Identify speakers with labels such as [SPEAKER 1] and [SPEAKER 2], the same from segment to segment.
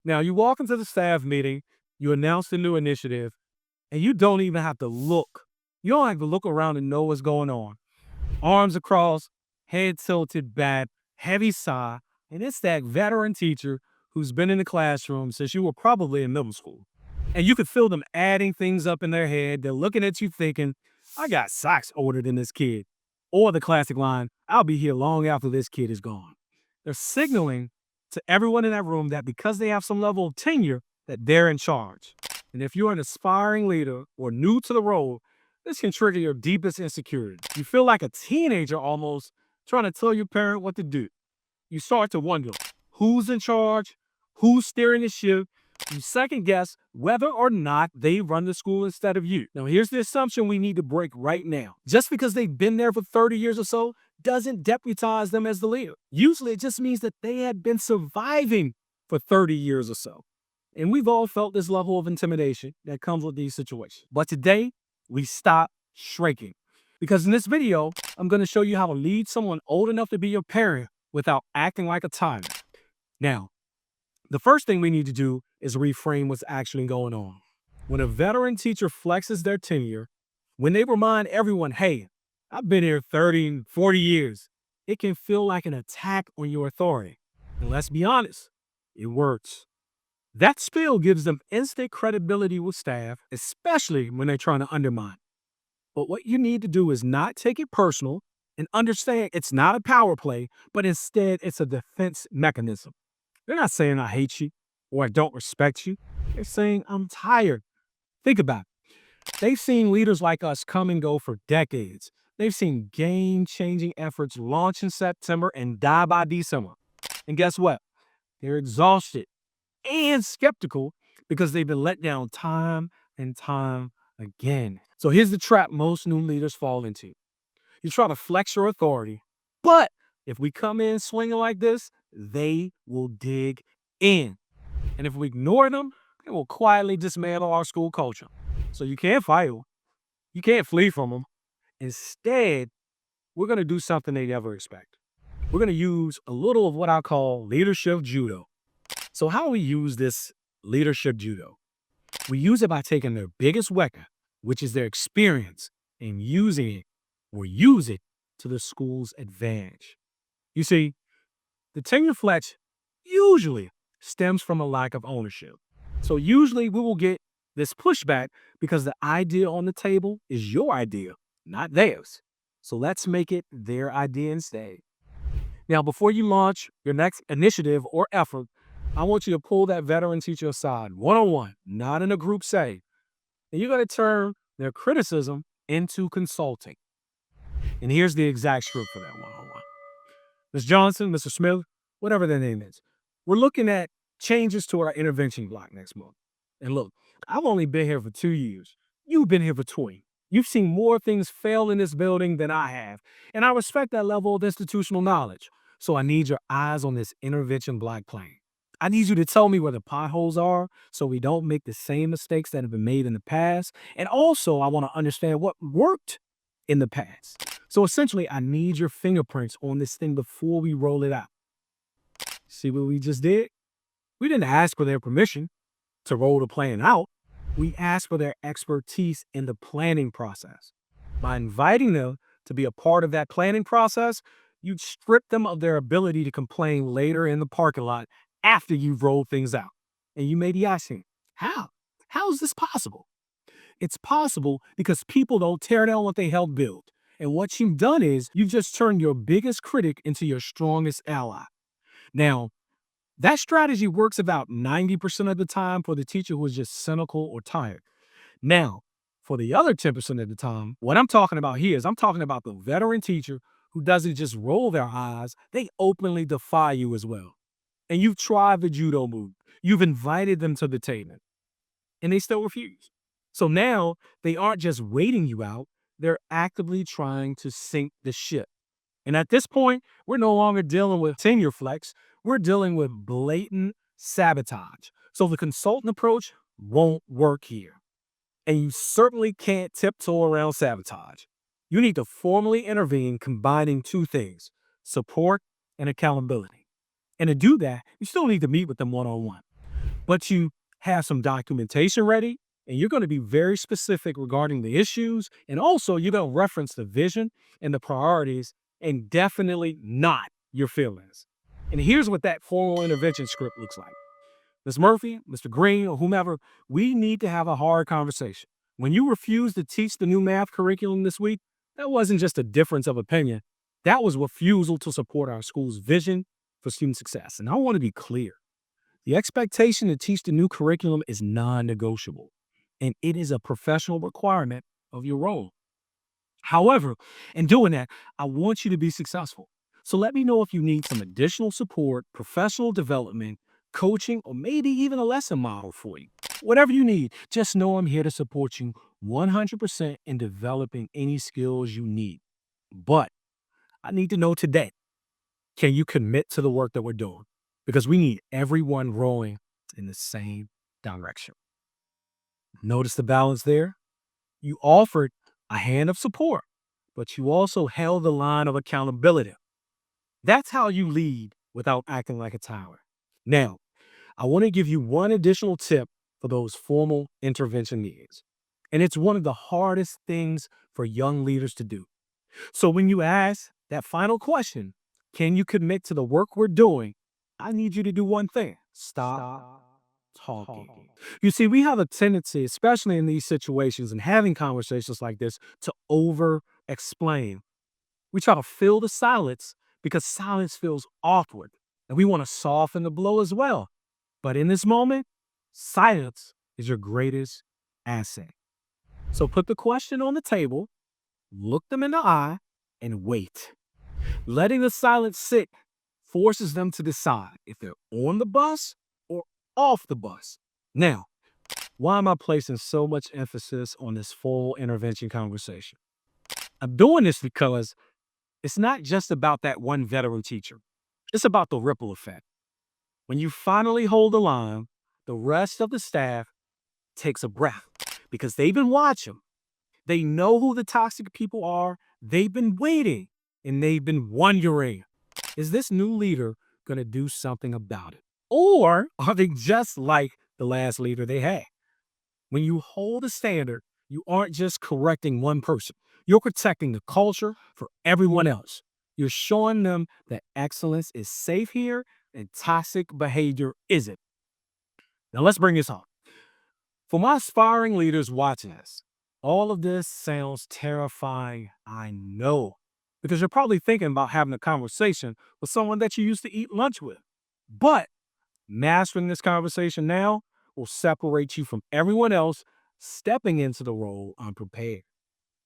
[SPEAKER 1] Now, you walk into the staff meeting, you announce the new initiative, and you don't even have to look. You don't have to look around and know what's going on. Arms across, head tilted back, heavy sigh, and it's that veteran teacher who's been in the classroom since you were probably in middle school. And you could feel them adding things up in their head. They're looking at you thinking, I got socks older than this kid. Or the classic line, I'll be here long after this kid is gone. They're signaling to everyone in that room that because they have some level of tenure, that they're in charge. And if you're an aspiring leader or new to the role, this can trigger your deepest insecurity. You feel like a teenager almost trying to tell your parent what to do. You start to wonder who's in charge, who's steering the ship. You second guess whether or not they run the school instead of you. Now, here's the assumption we need to break right now. Just because they've been there for 30 years or so doesn't deputize them as the leader. Usually, it just means that they had been surviving for 30 years or so. And we've all felt this level of intimidation that comes with these situations. But today, we stop shrinking. Because in this video, I'm going to show you how to lead someone old enough to be your parent without acting like a tyrant. Now, the first thing we need to do is reframe what's actually going on. When a veteran teacher flexes their tenure, when they remind everyone, hey, I've been here 30 and 40 years, it can feel like an attack on your authority. And let's be honest, it works. That spill gives them instant credibility with staff, especially when they're trying to undermine. But what you need to do is not take it personal and understand it's not a power play, but instead it's a defense mechanism. They're not saying I hate you or I don't respect you. They're saying I'm tired. Think about it. They've seen leaders like us come and go for decades. They've seen game-changing efforts launch in September and die by December. And guess what? They're exhausted and skeptical because they've been let down time and time again. So here's the trap most new leaders fall into. You try to flex your authority, but if we come in swinging like this, they will dig in. And if we ignore them, they will quietly dismantle our school culture. So you can't fight them. You can't flee from them. Instead, we're going to do something they never expect. We're going to use a little of what I call leadership judo. So how do we use this leadership judo? We use it by taking their biggest weapon, which is their experience, and using it or use it to the school's advantage. You see, the tenure flex usually stems from a lack of ownership. So usually we will get this pushback because the idea on the table is your idea, not theirs. So let's make it their idea instead. Now, before you launch your next initiative or effort, I want you to pull that veteran teacher aside, one-on-one, not in a group setting. And you're going to turn their criticism into consulting. And here's the exact script for that one-on-one. Ms. Johnson, Mr. Smith, whatever their name is, we're looking at changes to our intervention block next month. And look, I've only been here for 2 years. You've been here for 20. You've seen more things fail in this building than I have. And I respect that level of institutional knowledge. So I need your eyes on this intervention block plan. I need you to tell me where the potholes are so we don't make the same mistakes that have been made in the past. And also, I want to understand what worked in the past. So essentially, I need your fingerprints on this thing before we roll it out. See what we just did? We didn't ask for their permission to roll the plan out. We asked for their expertise in the planning process. By inviting them to be a part of that planning process, you strip them of their ability to complain later in the parking lot after you've rolled things out. And you may be asking, how? How is this possible? It's possible because people don't tear down what they helped build. And what you've done is you've just turned your biggest critic into your strongest ally. Now, that strategy works about 90% of the time for the teacher who is just cynical or tired. Now, for the other 10% of the time, what I'm talking about here is I'm talking about the veteran teacher who doesn't just roll their eyes, they openly defy you as well. And you've tried the judo move. You've invited them to the table, and they still refuse. So now they aren't just waiting you out, they're actively trying to sink the ship. And at this point, we're no longer dealing with tenure flex, we're dealing with blatant sabotage. So the consultant approach won't work here. And you certainly can't tiptoe around sabotage. You need to formally intervene, combining two things, support and accountability. And to do that, you still need to meet with them one-on-one. but you have some documentation ready, and you're going to be very specific regarding the issues. And also, you're going to reference the vision and the priorities, and definitely not your feelings. And here's what that formal intervention script looks like. Ms. Murphy, Mr. Green, or whomever, we need to have a hard conversation. When you refused to teach the new math curriculum this week, that wasn't just a difference of opinion. That was refusal to support our school's vision for student success. And I want to be clear. The expectation to teach the new curriculum is non-negotiable, and it is a professional requirement of your role. However, in doing that, I want you to be successful. So let me know if you need some additional support, professional development, coaching, or maybe even a lesson model for you. Whatever you need, just know I'm here to support you 100% in developing any skills you need. But I need to know today, can you commit to the work that we're doing? Because we need everyone rowing in the same direction. Notice the balance there? You offered a hand of support, but you also held the line of accountability. That's how you lead without acting like a tyrant. Now, I want to give you one additional tip for those formal intervention meetings. And it's one of the hardest things for young leaders to do. So when you ask that final question, can you commit to the work we're doing? I need you to do one thing. Stop talking. You see, we have a tendency, especially in these situations and having conversations like this, to over explain. We try to fill the silence because silence feels awkward, and we want to soften the blow as well. But in this moment, silence is your greatest asset. So put the question on the table, look them in the eye, and wait. Letting the silence sit forces them to decide if they're on the bus or off the bus. Now, why am I placing so much emphasis on this full intervention conversation? I'm doing this because it's not just about that one veteran teacher. It's about the ripple effect. When you finally hold the line, the rest of the staff takes a breath because they've been watching. They know who the toxic people are. They've been waiting and they've been wondering, is this new leader going to do something about it? Or are they just like the last leader they had? When you hold a standard, you aren't just correcting one person. You're protecting the culture for everyone else. You're showing them that excellence is safe here and toxic behavior isn't. Now let's bring this home. For my aspiring leaders watching this, all of this sounds terrifying, I know, because you're probably thinking about having a conversation with someone that you used to eat lunch with. But mastering this conversation now will separate you from everyone else stepping into the role unprepared.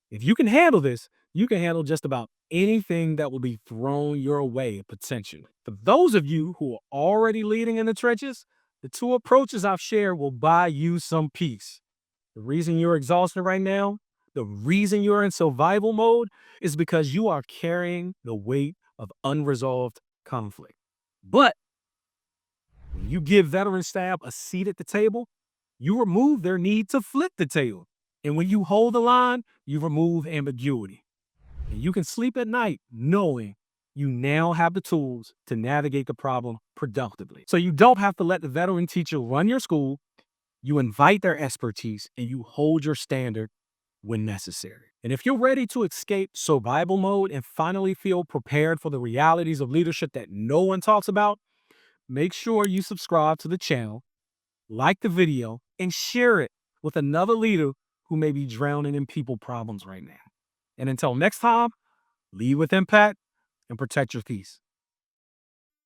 [SPEAKER 1] If you can handle this, you can handle just about anything that will be thrown your way potentially. For those of you who are already leading in the trenches, the two approaches I've shared will buy you some peace. The reason you're exhausted right now, the reason you're in survival mode is because you are carrying the weight of unresolved conflict. But when you give veteran staff a seat at the table, you remove their need to flip the table. And when you hold the line, you remove ambiguity. And you can sleep at night knowing you now have the tools to navigate the problem productively. So you don't have to let the veteran teacher run your school. You invite their expertise and you hold your standard when necessary. And if you're ready to escape survival mode and finally feel prepared for the realities of leadership that no one talks about, make sure you subscribe to the channel, like the video, and share it with another leader who may be drowning in people problems right now. And until next time, lead with impact and protect your peace.